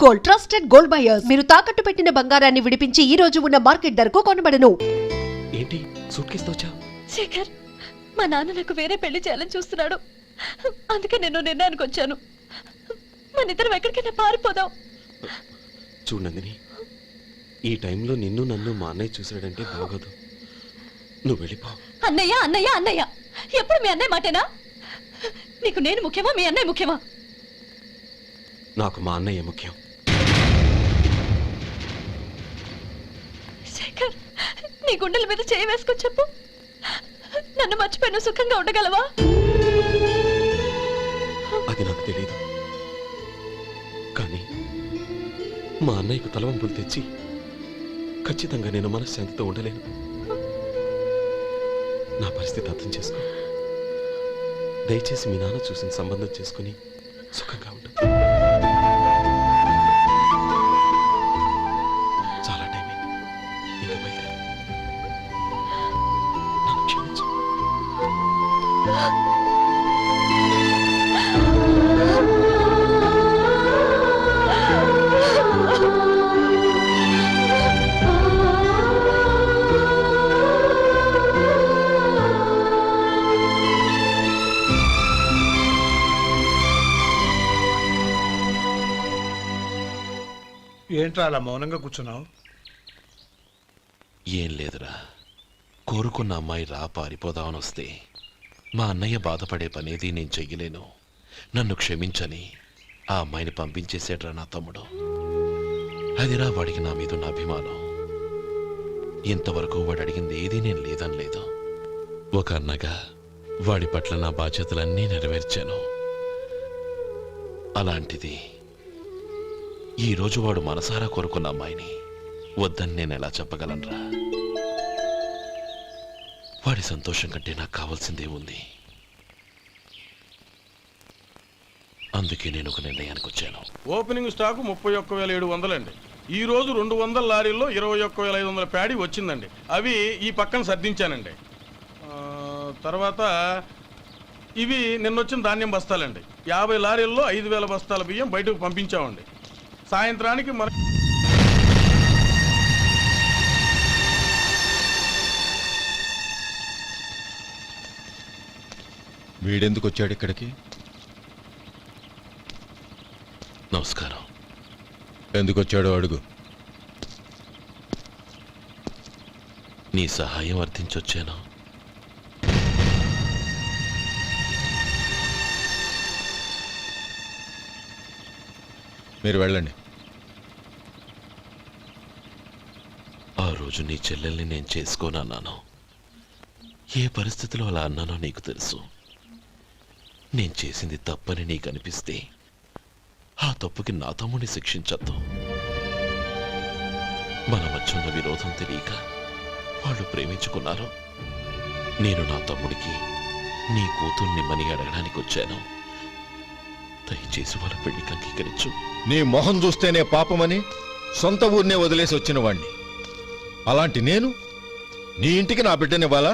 Gold, trusted gold buyers. మీరు తాకట్టు పెట్టిన బంగారాన్ని విడిపించి ఈ రోజు ఉన్న మార్కెట్ ధరకు కొనబడను. ఏంటి సూట్ కేసు తోచా? శేఖర్, మా నాన్న నాకు వేరే పెళ్లి చేయాలని చూస్తున్నాడు. అందుకే నేను నిర్ణయానికి వచ్చాను. మన ఇద్దరం ఎక్కడికైనా పారిపోదాం. చూడు నందిని, ఈ టైంలో నిన్ను నన్ను మా అన్నయ్య చూసాడంటే బాగోదు. నువ్వు వెళ్ళిపో. అన్నయ్య అన్నయ్య అన్నయ్య, ఎప్పుడు మీ అన్నయ్య మాటేనా? నీకు నేను ముఖ్యమా, మీ అన్నయ్య ముఖ్యమా? నాకు మా అన్నయ్య ముఖ్యం. శేఖర్, నీ గుండెల మీద చేయి వేసుకొని చెప్పు, నన్ను మర్చిపోయిన సుఖంగా ఉండగలవా? అది నాకు తెలియదు, కానీ మా అన్నయ్యకు తలవంపులు తెచ్చి ఖచ్చితంగా నేను మనశ్శాంతితో ఉండలేను. నా పరిస్థితి అర్థం చేసుకో. దయచేసి మీ నాన్న చూసిన సంబంధం చేసుకుని సుఖంగా ఉండు. చాలా టైం అయింది, ఇంకా బయలుదేరు. నన్ను క్షమించు. ఏంట్రా అలా మౌనంగా కూర్చున్నావు? ఏం లేదురా, కోరుకున్న అమ్మాయి రా పారిపోదామని వస్తే మా అన్నయ్య బాధపడే పనేది నేను చెయ్యలేను. నన్ను క్షమించని ఆ అమ్మాయిని పంపించేసాడ్రా నా తమ్ముడు. అదిరా వాడికి నా మీద ఉన్న అభిమానం. ఇంతవరకు వాడు అడిగింది ఏదీ నేను లేదని లేదు. ఒక అన్నగా వాడి పట్ల నా బాధ్యతలన్నీ నెరవేర్చాను. అలాంటిది ఈరోజు వాడు మనసారా కోరుకున్న అమ్మాయిని వద్దని నేను ఎలా చెప్పగలనురా? వాడి సంతోషం కంటే నాకు కావాల్సిందే ఉంది. అందుకే నేను ఒక నిర్ణయానికి వచ్చాను. ఓపెనింగ్ స్టాకు 31,700 అండి. ఈ రోజు 200 లారీల్లో 21,500 ప్యాడీ వచ్చిందండి. అవి ఈ పక్కన సర్దించానండి. తర్వాత ఇవి నిన్నొచ్చిన ధాన్యం బస్తాలండి. 50 లారీల్లో 5,000 బస్తాల బియ్యం బయటకు పంపించామండి. సాయంత్రానికి మన వీడెందుకు వచ్చాడు ఇక్కడికి? నమస్కారం. ఎందుకు వచ్చాడో అడుగు. నీ సహాయం అర్థించొచ్చాను. మీరు వెళ్ళండి. ఆ రోజు నీ చెల్లెల్ని నేను చేసుకోనన్నాను. ఏ పరిస్థితిలో అలా అన్నానో నీకు తెలుసు. నేను చేసింది తప్పని నీకు అనిపిస్తే ఆ తప్పుకి నా తమ్ముడిని శిక్షించద్దు. మన మధ్య ఉన్న విరోధం తెలియక వాళ్ళు ప్రేమించుకున్నారు. నేను నా తమ్ముడికి నీ కూతుర్నిమ్మని అడగడానికి వచ్చాను. దయచేసి వాళ్ళ పెళ్లికి అంగీకరించు. నీ మొహం చూస్తేనే పాపమని సొంత ఊరినే వదిలేసి వచ్చిన వాణ్ణి. అలాంటి నేను నీ ఇంటికి నా బిడ్డనివ్వాలా?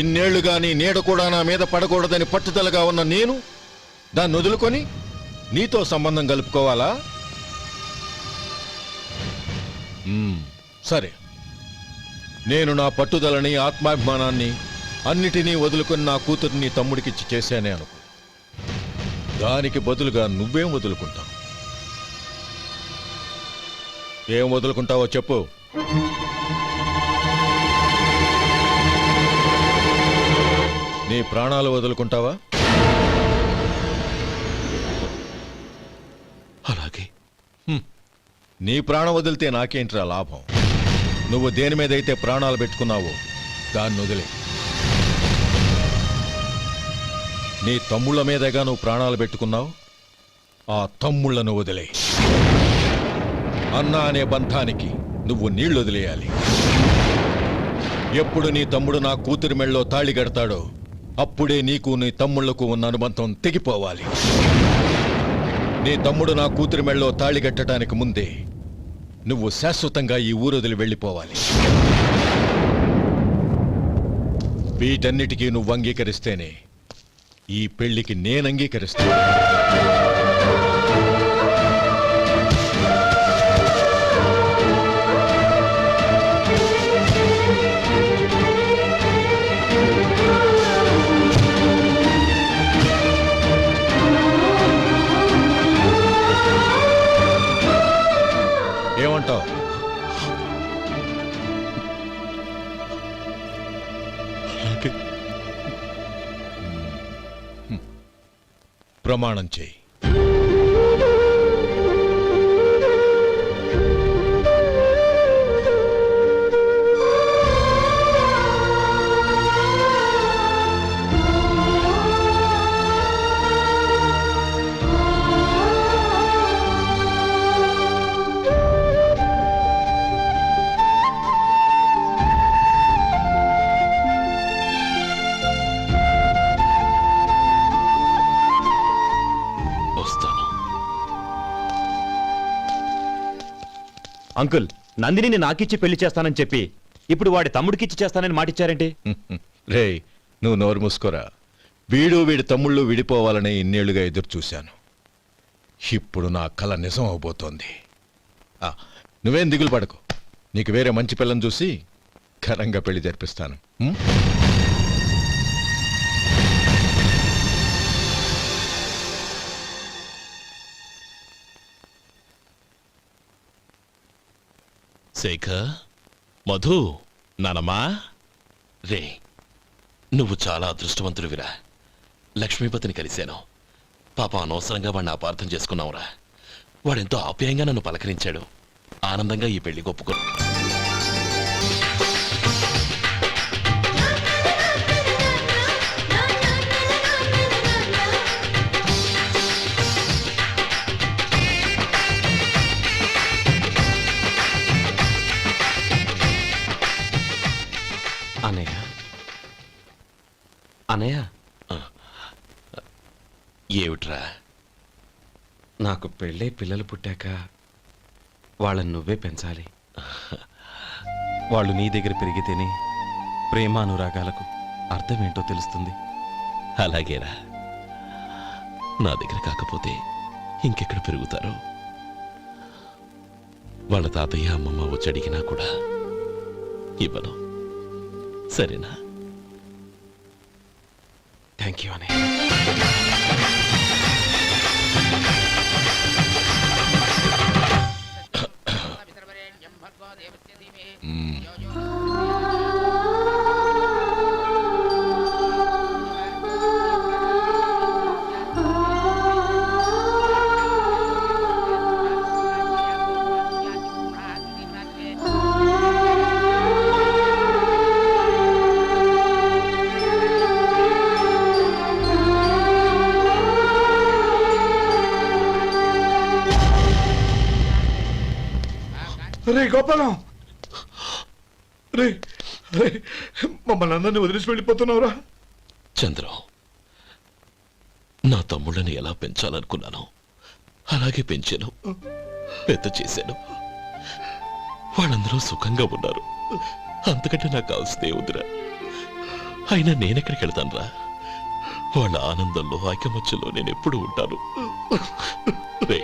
ఇన్నేళ్లుగా నీ నీడ కూడా నా మీద పడకూడదని పట్టుదలగా ఉన్న నేను దాన్ని వదులుకొని నీతో సంబంధం కలుపుకోవాలా? సరే, నేను నా పట్టుదలని ఆత్మాభిమానాన్ని అన్నిటినీ వదులుకొని నా కూతుర్ని తమ్ముడికిచ్చి చేశానే అనుకో. దానికి బదులుగా నువ్వేం వదులుకుంటావు? ఏం వదులుకుంటావో చెప్పు. నీ ప్రాణాలు వదులుకుంటావా? అలాగే. నీ ప్రాణం వదిలితే నాకేంట్రా లాభం? నువ్వు దేని మీదైతే ప్రాణాలు పెట్టుకున్నావో దాన్ని వదిలే. నీ తమ్ముళ్ళ మీదగా నువ్వు ప్రాణాలు పెట్టుకున్నావు. ఆ తమ్ముళ్లను వదిలే. అన్న అనే బంధానికి నువ్వు నీళ్లు వదిలేయాలి. ఎప్పుడు నీ తమ్ముడు నా కూతురి మెళ్ళలో తాళి కడతాడో అప్పుడే నీకు నీ తమ్ముళ్లకు ఉన్న అనుబంధం తెగిపోవాలి. నీ తమ్ముడు నా కూతురి మెళ్ళలో తాళి కట్టడానికి ముందే నువ్వు శాశ్వతంగా ఈ ఊరొదిలి వెళ్ళిపోవాలి. వీటన్నిటికీ నువ్వు అంగీకరిస్తేనే ఈ పెళ్లికి నేను అంగీకరిస్తాను. చేస్తావు? ప్రమాణం చేయి. వస్తాను. అంకుల్, నందినిని నాకిచ్చి పెళ్లి చేస్తానని చెప్పి ఇప్పుడు వాడి తమ్ముడికిచ్చి చేస్తానని మాటిచ్చారేంటి? రేయ్, నువ్వు నోరు మూసుకోరా. వీడి తమ్ముళ్ళు విడిపోవాలని ఇన్నేళ్లుగా ఎదురు చూశాను. ఇప్పుడు నా కల నిజం అవబోతోంది. నువ్వేం దిగులు పడకు. నీకు వేరే మంచి పిల్లని చూసి ఘనంగా పెళ్లి జరిపిస్తాను. ఉం? శేఖర్, మధు, నానమ్మా, రే, నువ్వు చాలా అదృష్టవంతుడివిరా. లక్ష్మీపతిని కలిశాను. పాప అనవసరంగా వాడిని అపార్థం చేసుకున్నావురా. వాడెంతో ఆప్యాయంగా నన్ను పలకరించాడు. ఆనందంగా ఈ పెళ్లి ఒప్పుకో. అన్నయ్య, అన్నయ్య, ఏమిట్రా? నాకు పెళ్ళై పిల్లలు పుట్టాక వాళ్ళని నువ్వే పెంచాలి. వాళ్ళు నీ దగ్గర పెరిగితేనే ప్రేమ అనురాగాలకు అర్థమేంటో తెలుస్తుంది. అలాగేరా. నా దగ్గర కాకపోతే ఇంకెక్కడ పెరుగుతారు? వాళ్ళ తాతయ్య అమ్మమ్మ వచ్చి అడిగినా కూడా ఇవ్వను. సరేనా? థ్యాంక్ యూ అన్నయ్య. రే గోపాలం, రే రే, మమ్మల్ని అందరినీ వదిలేసి వెళ్ళిపోతున్నావురా? చంద్రం, నా తమ్ముళ్ళని ఎలా పెంచాలనుకున్నానో అలాగే పెంచాను, పెద్ద చేశాను. వాళ్ళందరూ సుఖంగా ఉన్నారు. అంతకంటే నాకు కావాల్సిందే వద్దురా. అయినా నేనెక్కడికి వెళ్తానురా? వాళ్ళ ఆనందంలో ఐకమత్యంలో నేను ఎప్పుడు ఉంటాను. రే,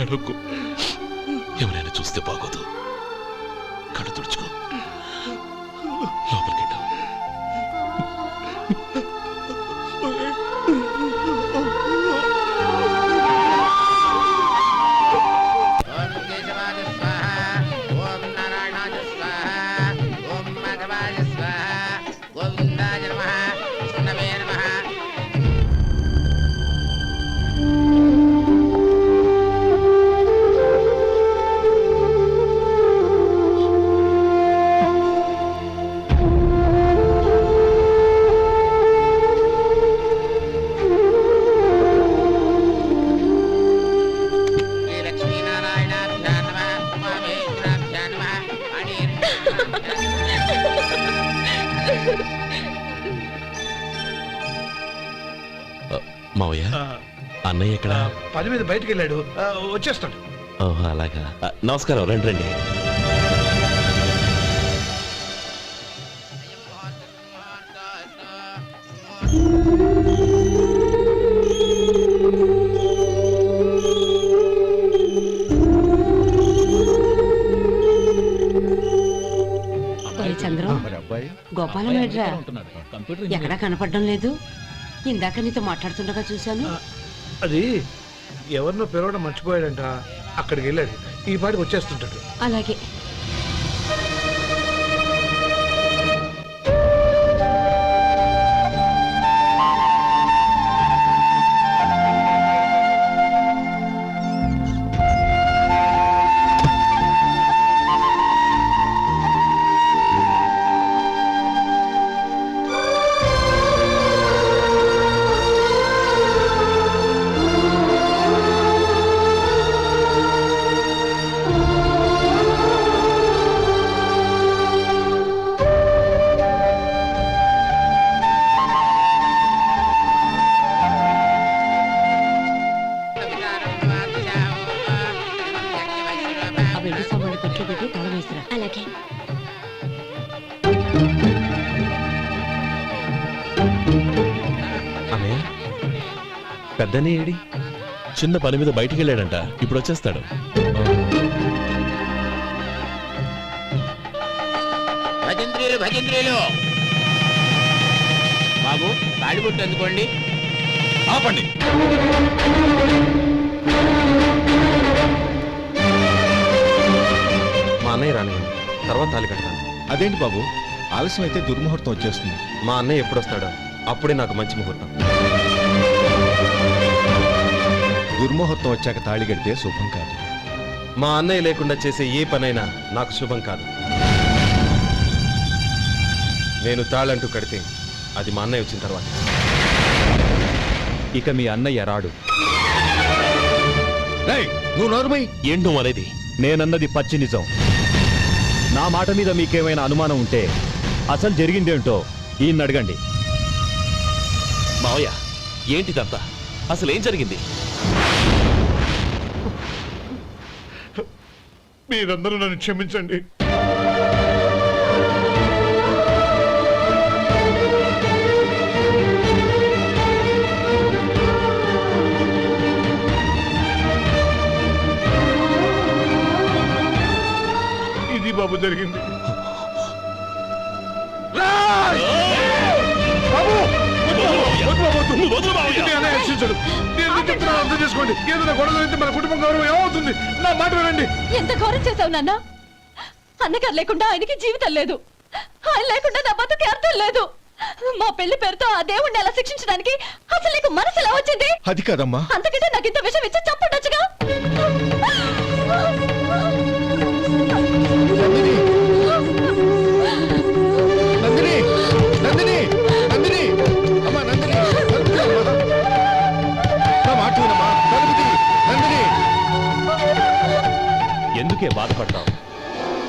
ఏడవకు. ఎవరైనా చూస్తే బాగోదు. కళ్ళు తుడుచుకో. లోపలికి వెళ్ళు. మావయ్య, అన్నయ్య ఎక్కడ? పని మీద బయటకు వెళ్ళాడు, వచ్చేస్తాడు. ఓహో, అలాగా. నమస్కారం. రండి రండి. చంద్రం, గోపాలం ఏడ్రా? ఎక్కడా కనపడడం లేదు. ఇందాక నీతో మాట్లాడుతుండగా చూశాను. అది ఎవరినో పిలవడం మర్చిపోయాడంట. అక్కడికి వెళ్ళాడు, ఈ పాటికి వచ్చేస్తుంటాడు. అలాగే. ఆ వెండి సామాన్లు కొట్లో పెట్టి తాళం వేసిరా. అలాగే. అన్నయ్య పెద్దనే ఏడి? చిన్న పని మీద బయటికి వెళ్ళాడంట, ఇప్పుడు వచ్చేస్తాడు. భజంత్రీలు భజంత్రీలు బాబు తాడిబొట్టు అందుకోండి. ఆపండి. మా అన్నయ్య రానివ్వండి, తర్వాత తాళి కడతాను. అదేంటి బాబు, ఆలస్యం అయితే దుర్ముహూర్తం వచ్చేస్తుంది. మా అన్నయ్య ఎప్పుడు వస్తాడో అప్పుడే నాకు మంచి ముహూర్తం. దుర్ముహూర్తం వచ్చాక తాళి కడితే శుభం కాదు. మా అన్నయ్య లేకుండా చేసే ఏ పనైనా నాకు శుభం కాదు. నేను తాళంటూ కడితే అది మా అన్నయ్య వచ్చిన తర్వాత. ఇక మీ అన్నయ్య రాడు. రేయ్, నువ్వు నోరుమై. ఏంటో అనేది? నేనన్నది పచ్చి నిజం. నా మాట మీద మీకేమైనా అనుమానం ఉంటే అసలు జరిగిందేంటో ఈయన్ని అడగండి. మావయ్య, ఏంటిదంతా? అసలు ఏం జరిగింది? మీరందరూ నన్ను క్షమించండి. ఇది బాబు జరిగింది. బాబు! నేను రక్షించడు. నేను ఎందుకు చెప్తున్నానో అర్థం చేసుకోండి. ఏదైనా గొడవ జరిగితే మన కుటుంబం గౌరవం ఏమవుతుంది? నా మాట వినండి. ఎంత ఘోరం చేసావు నాన్న. అన్నగారు లేకుండా ఆయనకి జీవితం లేదు, ఆయన లేకుండా నా బతుకి అర్థం లేదు. మా పెళ్లి పేరుతో ఆ దేవుణ్ణి అలా శిక్షించడానికి అసలు నీకు మనసు ఎలా వచ్చింది? అది కాదమ్మా. అంతకంటే నాకు ఇంత విషయం ఇచ్చి చంపడొచ్చుగా. నందిని! నందిని! నందిని! నందిని! అమ్మా నందిని! తలుపు తీ అమ్మా. నా మాట వినమ్మా. తలుపు తీ. నందిని! ఎందుకే బాధపడతావు?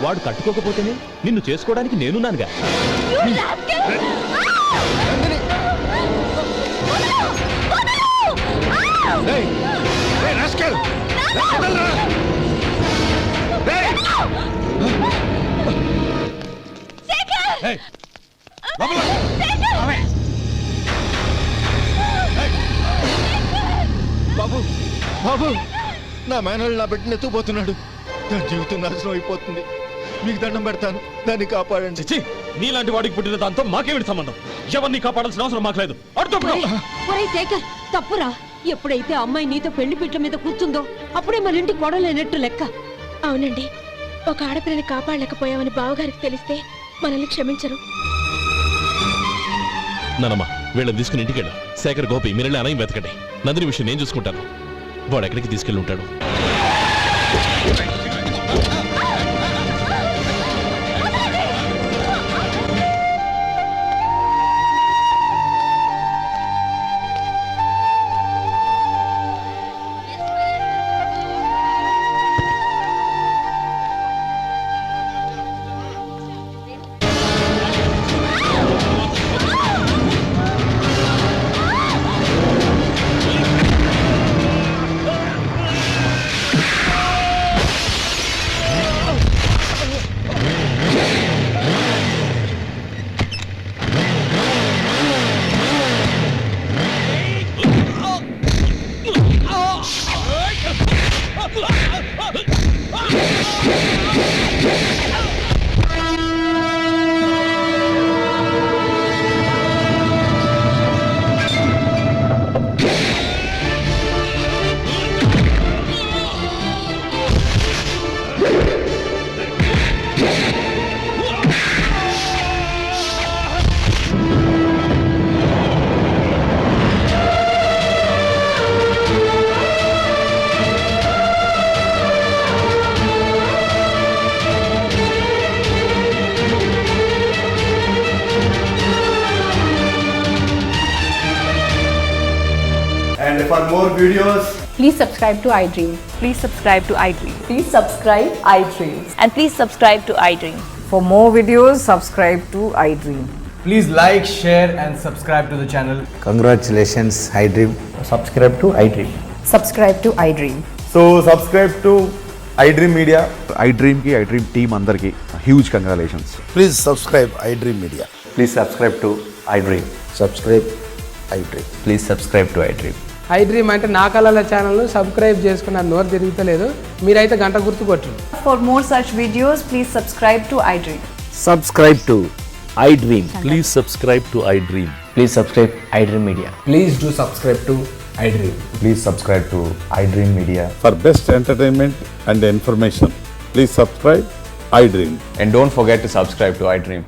వాడు కట్టుకోకపోతేనే నిన్ను చేసుకోవడానికి నేనున్నానుగా. You rascal! నందిని! రేయ్! రేయ్ రాస్కెల్! వదలరా! రేయ్! రేయ్! లోపల! రేయ్! బాబు! బాబు! నా మేనల్ని నా బిడ్డని ఎత్తుకుపోతున్నాడు. నా జీవితం నాశనం అయిపోతుంది. మీకు దండం పెడతాను, దాన్ని కాపాడండి. చిచ్చి, నీలాంటి వాడికి పుట్టిన దాంతో మాకేమిటి సంబంధం? ఎవరిని కాపాడాల్సిన అవసరం మాకు లేదు. ఒరేయ్ శేఖర్, తప్పురా. ఎప్పుడైతే అమ్మాయి నీతో పెళ్లి పీటల మీద కూర్చుందో అప్పుడే మన ఇంటి కొడలేనట్టు లెక్క. అవునండి, ఒక ఆడపిల్లని కాపాడలేకపోయామని బావగారికి తెలిస్తే మనల్ని క్షమించరు. నానమ్మ, వీళ్ళని తీసుకుని ఇంటికి వెళ్ళు. శేఖర్, గోపి, మీరెళ్ళి అన్నయ్య వెతకండి. నందిని విషయం నేను చూసుకుంటాను. వాడు ఎక్కడికి తీసుకెళ్ళి ఉంటాడు? more videos, Please subscribe to iDream. Please subscribe to iDream. Please subscribe iDream. And please subscribe to iDream. For more videos, subscribe to iDream. please like, share and subscribe to the channel. Congratulations, iDream. Subscribe to iDream. Subscribe to iDream. So subscribe to iDream Media. iDream ki iDream team అందరికి huge congratulations. Please subscribe iDream Media. Please subscribe to iDream. Subscribe iDream. Please subscribe to iDream. iDream అంటే నా కళల channel subscribe చేసుకున్న నోరు తిరుగుతలేదు. మీరైతే గంట గుర్తు కొట్టండి. For more such videos, please subscribe to iDream. Subscribe to iDream. Please subscribe to iDream. Please subscribe iDream Media. Please do subscribe to iDream. Please subscribe to iDream Media. For best entertainment and information, please subscribe iDream. And don't forget to subscribe to iDream.